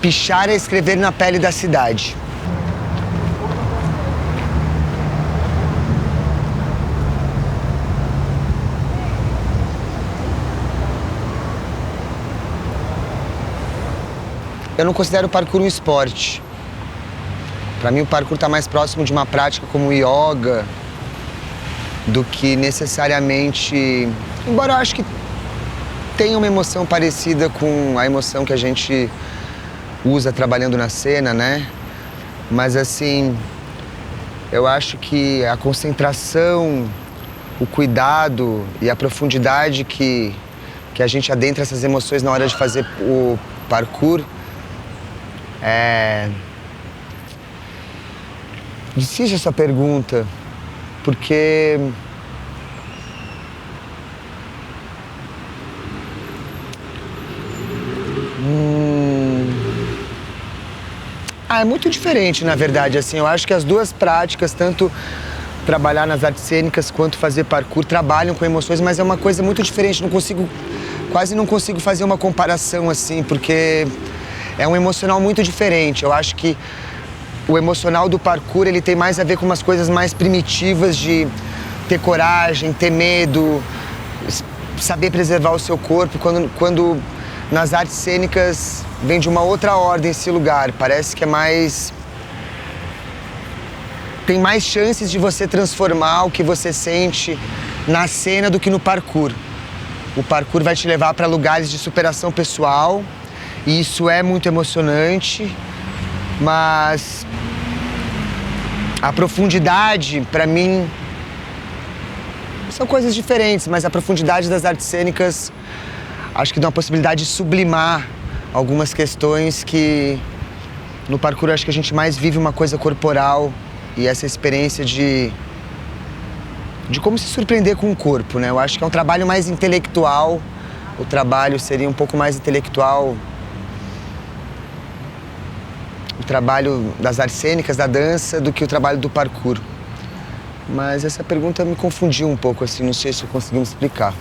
Pichar é escrever na pele da cidade. Eu não considero o parkour um esporte. Para mim, o parkour está mais próximo de uma prática como o yoga do que necessariamente... Embora eu acho que tenha uma emoção parecida com a emoção que a gente usa trabalhando na cena, né? Mas, assim, eu acho que a concentração, o cuidado e a profundidade que a gente adentra essas emoções na hora de fazer o parkour é difícil essa pergunta, porque é muito diferente, na verdade. Assim, eu acho que as duas práticas, tanto trabalhar nas artes cênicas quanto fazer parkour, trabalham com emoções, mas é uma coisa muito diferente. Quase não consigo fazer uma comparação assim, porque é um emocional muito diferente. Eu acho que o emocional do parkour, ele tem mais a ver com umas coisas mais primitivas de ter coragem, ter medo, saber preservar o seu corpo, quando nas artes cênicas vem de uma outra ordem esse lugar. Parece que é mais... Tem mais chances de você transformar o que você sente na cena do que no parkour. O parkour vai te levar para lugares de superação pessoal, e isso é muito emocionante, mas a profundidade, para mim, são coisas diferentes, mas a profundidade das artes cênicas acho que dá uma possibilidade de sublimar algumas questões que no parkour acho que a gente mais vive uma coisa corporal e essa experiência de como se surpreender com o corpo, né? Eu acho que é um trabalho mais intelectual, o trabalho seria um pouco mais intelectual, o trabalho das artes cênicas, da dança, do que o trabalho do parkour. Mas essa pergunta me confundiu um pouco, assim, não sei se eu consegui me explicar.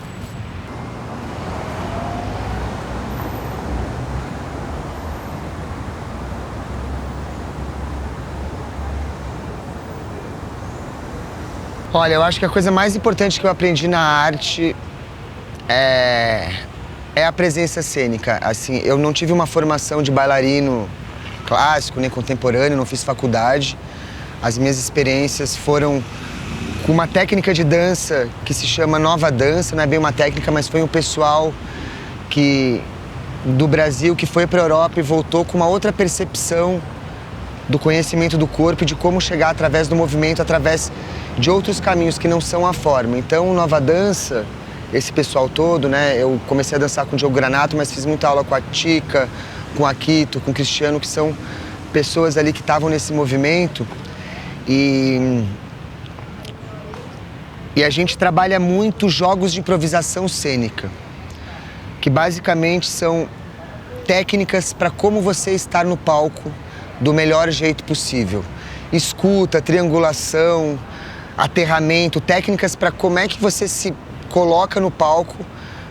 Olha, eu acho que a coisa mais importante que eu aprendi na arte é a presença cênica. Assim, eu não tive uma formação de bailarino clássico, nem contemporâneo, não fiz faculdade. As minhas experiências foram com uma técnica de dança que se chama nova dança, não é bem uma técnica, mas foi um pessoal do Brasil que foi para a Europa e voltou com uma outra percepção do conhecimento do corpo e de como chegar através do movimento, através de outros caminhos que não são a forma. Então, nova dança, esse pessoal todo, né? Eu comecei a dançar com o Diogo Granato, mas fiz muita aula com a Tica, com a Quito, com o Cristiano, que são pessoas ali que estavam nesse movimento. E a gente trabalha muito jogos de improvisação cênica, que basicamente são técnicas para como você estar no palco do melhor jeito possível. Escuta, triangulação, aterramento, técnicas para como é que você se coloca no palco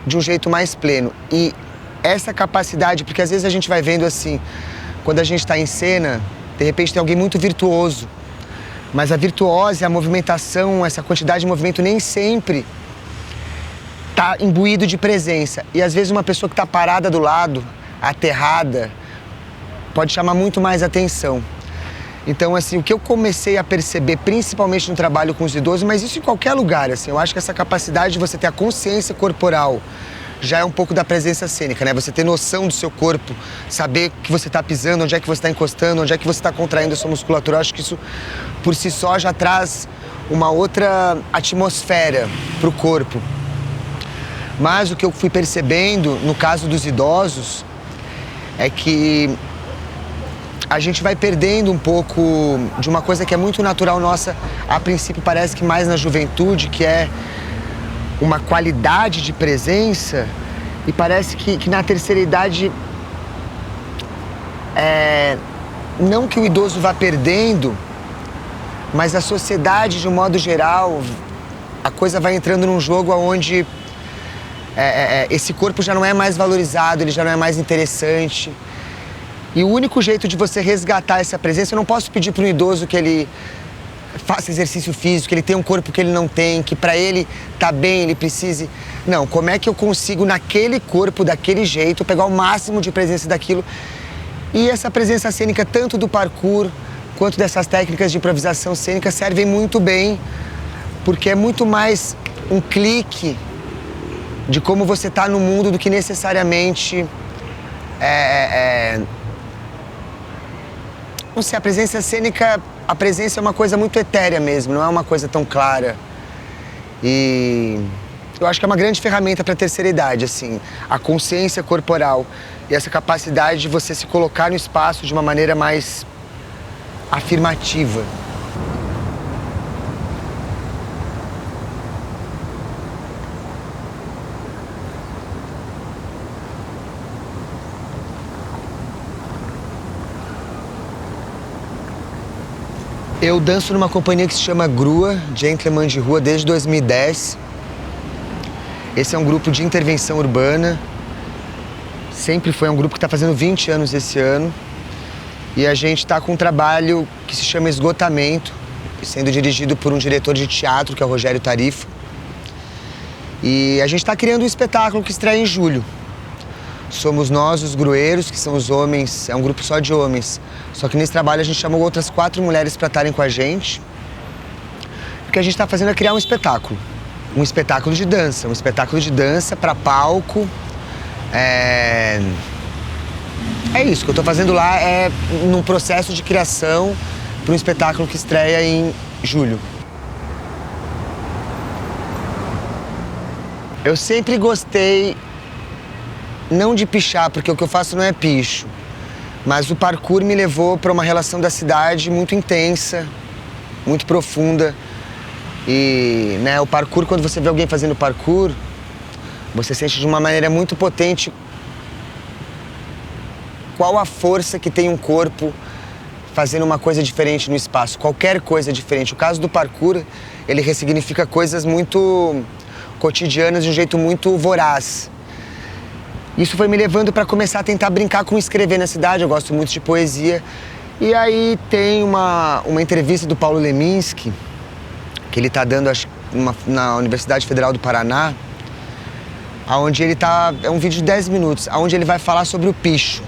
de um jeito mais pleno. E essa capacidade, porque às vezes a gente vai vendo assim, quando a gente está em cena, de repente tem alguém muito virtuoso, mas a virtuose, a movimentação, essa quantidade de movimento nem sempre está imbuído de presença. E às vezes uma pessoa que está parada do lado, aterrada, pode chamar muito mais atenção. Então, assim, o que eu comecei a perceber, principalmente no trabalho com os idosos, mas isso em qualquer lugar, assim, eu acho que essa capacidade de você ter a consciência corporal já é um pouco da presença cênica, né? Você ter noção do seu corpo, saber que você está pisando, onde é que você está encostando, onde é que você está contraindo a sua musculatura. Eu acho que isso, por si só, já traz uma outra atmosfera para o corpo. Mas o que eu fui percebendo, no caso dos idosos, é que a gente vai perdendo um pouco de uma coisa que é muito natural nossa, a princípio parece que mais na juventude, que é uma qualidade de presença, e parece que na terceira idade, não que o idoso vá perdendo, mas a sociedade, de um modo geral, a coisa vai entrando num jogo onde esse corpo já não é mais valorizado, ele já não é mais interessante. E o único jeito de você resgatar essa presença, eu não posso pedir para um idoso que ele faça exercício físico, que ele tenha um corpo que ele não tem, que para ele tá bem, ele precise... Não, como é que eu consigo naquele corpo, daquele jeito, pegar o máximo de presença daquilo? E essa presença cênica, tanto do parkour quanto dessas técnicas de improvisação cênica, servem muito bem, porque é muito mais um clique de como você tá no mundo do que necessariamente não sei, a presença cênica, a presença é uma coisa muito etérea mesmo, não é uma coisa tão clara. E eu acho que é uma grande ferramenta para a terceira idade, assim, a consciência corporal e essa capacidade de você se colocar no espaço de uma maneira mais afirmativa. Eu danço numa companhia que se chama Grua, Gentleman de Rua, desde 2010. Esse é um grupo de intervenção urbana. Sempre foi um grupo que está fazendo 20 anos esse ano. E a gente está com um trabalho que se chama Esgotamento, sendo dirigido por um diretor de teatro, que é o Rogério Tarifa. E a gente está criando um espetáculo que estreia em julho. Somos nós, os grueiros, que são os homens, é um grupo só de homens. Só que nesse trabalho a gente chamou outras 4 mulheres para estarem com a gente. O que a gente está fazendo é criar um espetáculo. Um espetáculo de dança para palco. É isso, o que eu estou fazendo lá é num processo de criação para um espetáculo que estreia em julho. Eu sempre gostei, não de pichar, porque o que eu faço não é picho, mas o parkour me levou para uma relação da cidade muito intensa, muito profunda. E né, o parkour, quando você vê alguém fazendo parkour, você sente de uma maneira muito potente qual a força que tem um corpo fazendo uma coisa diferente no espaço, qualquer coisa diferente. O caso do parkour, ele ressignifica coisas muito cotidianas de um jeito muito voraz. Isso foi me levando para começar a tentar brincar com escrever na cidade. Eu gosto muito de poesia. E aí tem uma entrevista do Paulo Leminski, que ele está dando na Universidade Federal do Paraná, onde ele tá, é um vídeo de 10 minutos, onde ele vai falar sobre o picho.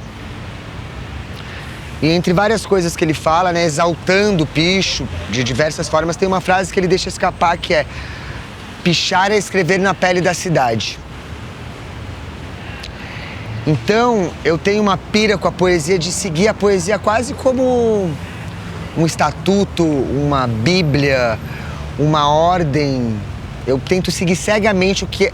E entre várias coisas que ele fala, né, exaltando o picho de diversas formas, tem uma frase que ele deixa escapar que é: pichar é escrever na pele da cidade. Então, eu tenho uma pira com a poesia de seguir a poesia quase como um estatuto, uma bíblia, uma ordem. Eu tento seguir cegamente o que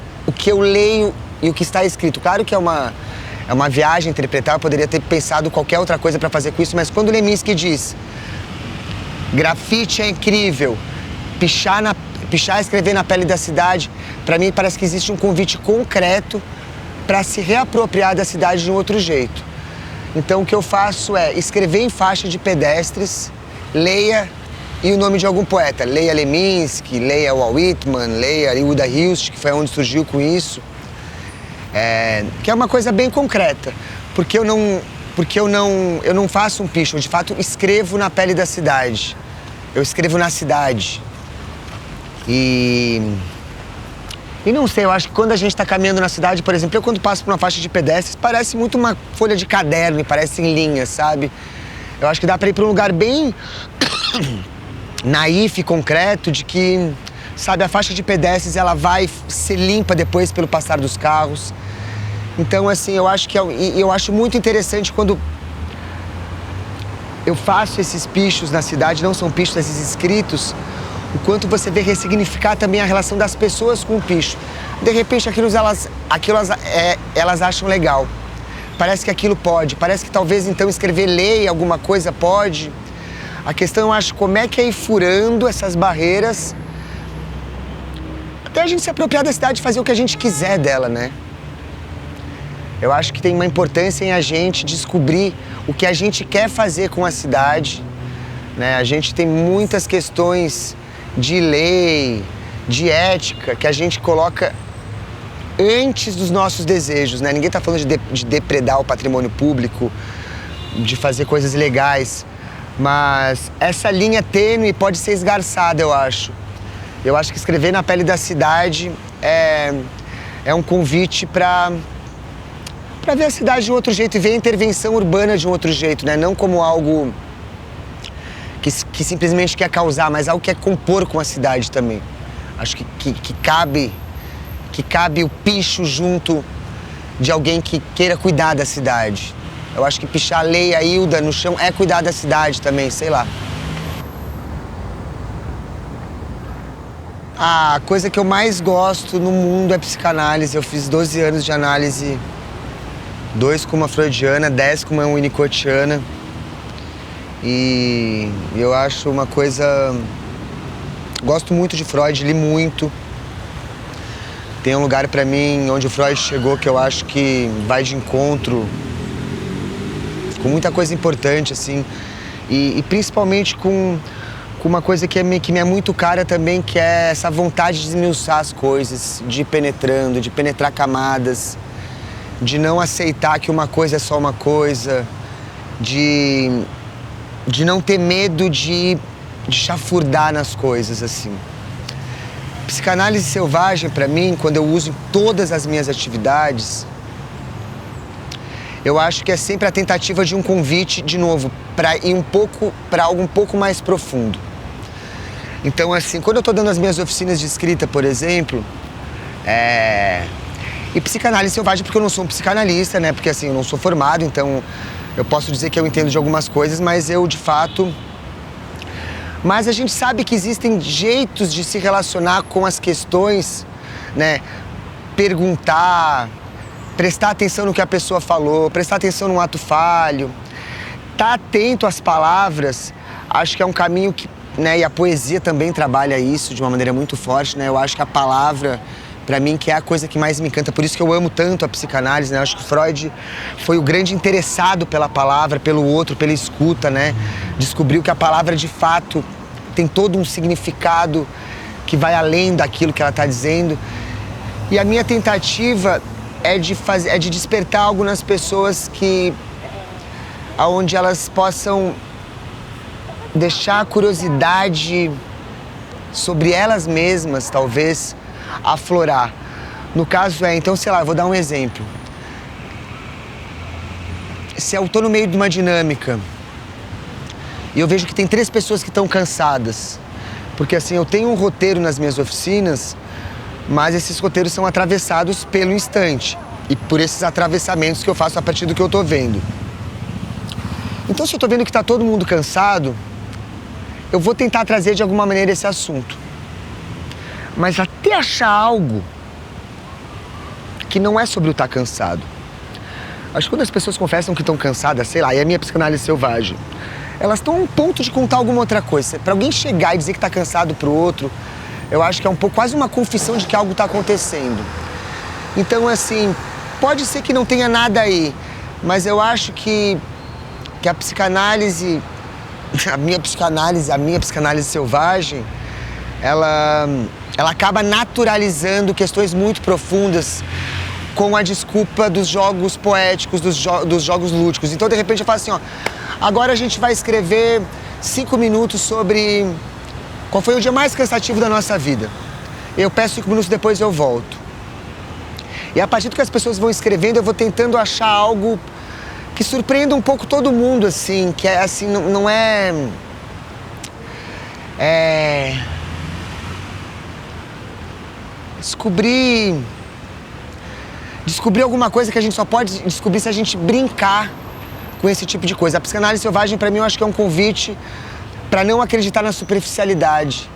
eu leio e o que está escrito. Claro que é uma viagem interpretar, eu poderia ter pensado qualquer outra coisa para fazer com isso, mas quando o Leminski diz grafite é incrível, pichar é escrever na pele da cidade, para mim parece que existe um convite concreto para se reapropriar da cidade de um outro jeito. Então o que eu faço é escrever em faixa de pedestres, leia e o nome de algum poeta. Leia Leminski, leia Walt Whitman, leia Yehuda Hilst, que foi onde surgiu com isso. Que é uma coisa bem concreta, porque eu não faço um picho, eu de fato escrevo na pele da cidade. Eu escrevo na cidade. E não sei, eu acho que quando a gente está caminhando na cidade, por exemplo, eu quando passo por uma faixa de pedestres, parece muito uma folha de caderno e parece em linhas, sabe? Eu acho que dá para ir para um lugar bem naif e concreto de que, sabe, a faixa de pedestres ela vai ser limpa depois pelo passar dos carros. Então, assim, eu acho muito interessante quando eu faço esses pichos na cidade, não são pichos, esses escritos, o quanto você vê ressignificar também a relação das pessoas com o picho. De repente, aquilo elas acham legal. Parece que aquilo pode, parece que talvez então escrever lei, alguma coisa pode. A questão, eu acho, como é que é ir furando essas barreiras até a gente se apropriar da cidade e fazer o que a gente quiser dela, né? Eu acho que tem uma importância em a gente descobrir o que a gente quer fazer com a cidade, né? A gente tem muitas questões de lei, de ética, que a gente coloca antes dos nossos desejos, né? Ninguém está falando de depredar o patrimônio público, de fazer coisas legais. Mas essa linha tênue pode ser esgarçada, eu acho. Eu acho que escrever na pele da cidade é um convite para ver a cidade de um outro jeito e ver a intervenção urbana de um outro jeito, né? Não como algo que simplesmente quer causar, mas algo que quer compor com a cidade também. Acho que cabe o picho junto de alguém que queira cuidar da cidade. Eu acho que pichar a Lei, a Hilda no chão é cuidar da cidade também, sei lá. A coisa que eu mais gosto no mundo é psicanálise. Eu fiz 12 anos de análise, 2 com uma freudiana, 10 com uma winnicottiana. E eu acho uma coisa... Gosto muito de Freud, li muito. Tem um lugar pra mim onde o Freud chegou que eu acho que vai de encontro com muita coisa importante, assim. E principalmente com uma coisa que me é muito cara também, que é essa vontade de esmiuçar as coisas, de ir penetrando, de penetrar camadas, de não aceitar que uma coisa é só uma coisa, de não ter medo de chafurdar nas coisas, assim. Psicanálise selvagem, pra mim, quando eu uso em todas as minhas atividades, eu acho que é sempre a tentativa de um convite, de novo, para ir para algo um pouco mais profundo. Então, assim, quando eu tô dando as minhas oficinas de escrita, por exemplo, e psicanálise selvagem porque eu não sou um psicanalista, né? Porque, assim, eu não sou formado, então eu posso dizer que eu entendo de algumas coisas, mas eu, de fato... Mas a gente sabe que existem jeitos de se relacionar com as questões, né? Perguntar, prestar atenção no que a pessoa falou, prestar atenção num ato falho, estar atento às palavras, acho que é um caminho que, né? E a poesia também trabalha isso de uma maneira muito forte, né? Eu acho que a palavra, pra mim, que é a coisa que mais me encanta, por isso que eu amo tanto a psicanálise, né? Eu acho que Freud foi o grande interessado pela palavra, pelo outro, pela escuta, né? Descobriu que a palavra, de fato, tem todo um significado que vai além daquilo que ela está dizendo. E a minha tentativa é de despertar algo nas pessoas aonde elas possam deixar a curiosidade sobre elas mesmas, talvez, aflorar. No caso então, sei lá, eu vou dar um exemplo. Se eu tô no meio de uma dinâmica e eu vejo que tem 3 pessoas que estão cansadas, porque assim, eu tenho um roteiro nas minhas oficinas, mas esses roteiros são atravessados pelo instante e por esses atravessamentos que eu faço a partir do que eu tô vendo. Então, se eu tô vendo que tá todo mundo cansado, eu vou tentar trazer de alguma maneira esse assunto. Mas até achar algo que não é sobre o estar cansado. Acho que quando as pessoas confessam que estão cansadas, sei lá, e a minha psicanálise selvagem, elas estão a um ponto de contar alguma outra coisa. Para alguém chegar e dizer que está cansado pro outro, eu acho que é um pouco quase uma confissão de que algo está acontecendo. Então, assim, pode ser que não tenha nada aí, mas eu acho que a psicanálise, a minha psicanálise selvagem, ela acaba naturalizando questões muito profundas com a desculpa dos jogos poéticos, dos jogos lúdicos. Então, de repente, eu falo assim, ó, agora a gente vai escrever 5 minutos sobre qual foi o dia mais cansativo da nossa vida. Eu peço 5 minutos, depois eu volto. E a partir do que as pessoas vão escrevendo, eu vou tentando achar algo que surpreenda um pouco todo mundo, assim, que é assim, não é... Descobrir alguma coisa que a gente só pode descobrir se a gente brincar com esse tipo de coisa. A psicanálise selvagem, pra mim, eu acho que é um convite para não acreditar na superficialidade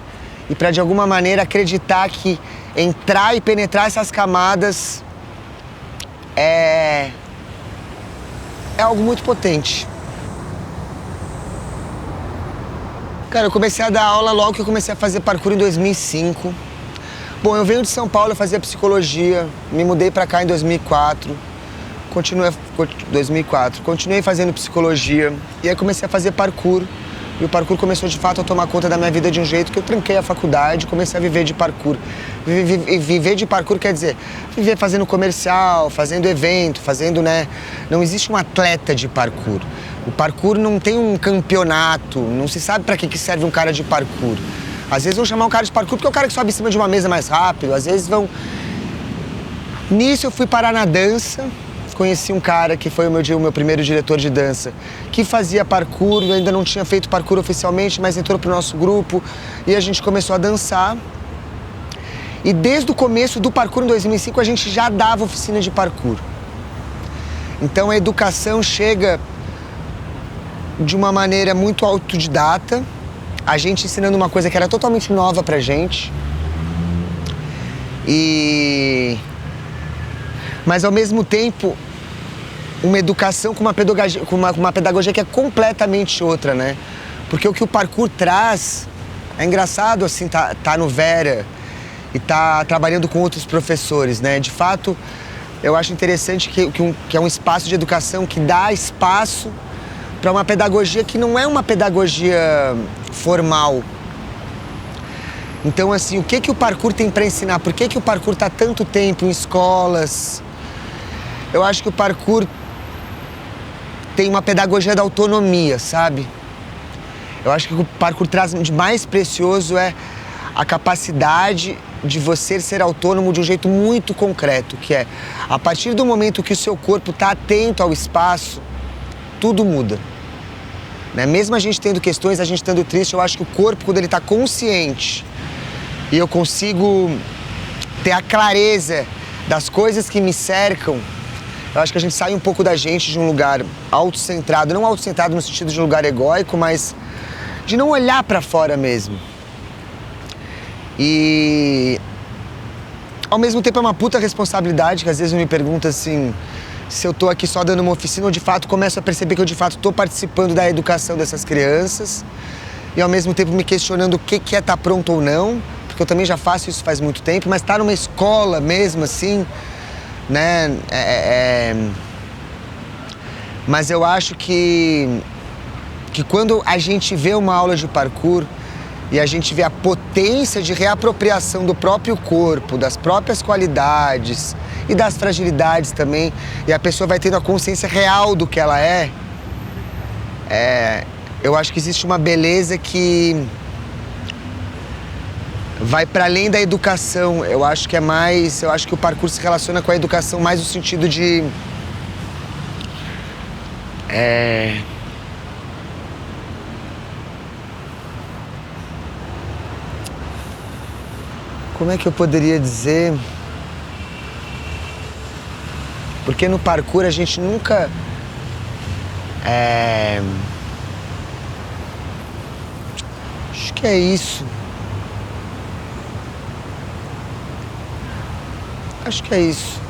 e para, de alguma maneira, acreditar que entrar e penetrar essas camadas é algo muito potente. Cara, eu comecei a dar aula logo que eu comecei a fazer parkour em 2005. Bom, eu venho de São Paulo, eu fazia psicologia, me mudei pra cá em 2004. Continuei fazendo psicologia e aí comecei a fazer parkour E o parkour começou de fato a tomar conta da minha vida de um jeito que eu tranquei a faculdade e comecei a viver de parkour. Viver de parkour quer dizer, viver fazendo comercial, fazendo evento, fazendo, né? Não existe um atleta de parkour. O parkour não tem um campeonato, não se sabe pra que serve um cara de parkour. Às vezes vão chamar um cara de parkour porque é o cara que sobe em cima de uma mesa mais rápido, às vezes vão... Nisso eu fui parar na dança. Conheci um cara que foi o meu primeiro diretor de dança, que fazia parkour, ainda não tinha feito parkour oficialmente, mas entrou pro nosso grupo e a gente começou a dançar. E desde o começo do parkour, em 2005, a gente já dava oficina de parkour. Então a educação chega de uma maneira muito autodidata, a gente ensinando uma coisa que era totalmente nova pra gente. Mas ao mesmo tempo, uma educação com uma pedagogia que é completamente outra, né? Porque o que o parkour traz, é engraçado assim, tá no Vera e tá trabalhando com outros professores, né? De fato, eu acho interessante que é um espaço de educação que dá espaço para uma pedagogia que não é uma pedagogia formal. Então, assim, o que o parkour tem para ensinar? Por que o parkour tá tanto tempo em escolas? Eu acho que o parkour tem uma pedagogia da autonomia, sabe? Eu acho que o que o parkour traz de mais precioso é a capacidade de você ser autônomo de um jeito muito concreto, que é, a partir do momento que o seu corpo está atento ao espaço, tudo muda. Né? Mesmo a gente tendo questões, a gente estando triste, eu acho que o corpo, quando ele está consciente e eu consigo ter a clareza das coisas que me cercam, eu acho que a gente sai um pouco da gente de um lugar autocentrado, não autocentrado no sentido de um lugar egóico, mas de não olhar pra fora mesmo. E ao mesmo tempo é uma puta responsabilidade, que às vezes eu me pergunto assim, se eu tô aqui só dando uma oficina ou de fato começo a perceber que eu de fato tô participando da educação dessas crianças e ao mesmo tempo me questionando o que é estar pronto ou não, porque eu também já faço isso faz muito tempo, mas estar numa escola mesmo assim, né? Mas eu acho que quando a gente vê uma aula de parkour e a gente vê a potência de reapropriação do próprio corpo, das próprias qualidades e das fragilidades também, e a pessoa vai tendo a consciência real do que ela eu acho que existe uma beleza que vai para além da educação. Eu acho que o parkour se relaciona com a educação mais no sentido de como é que eu poderia dizer? Porque no parkour a gente nunca acho que é isso. Acho que é isso.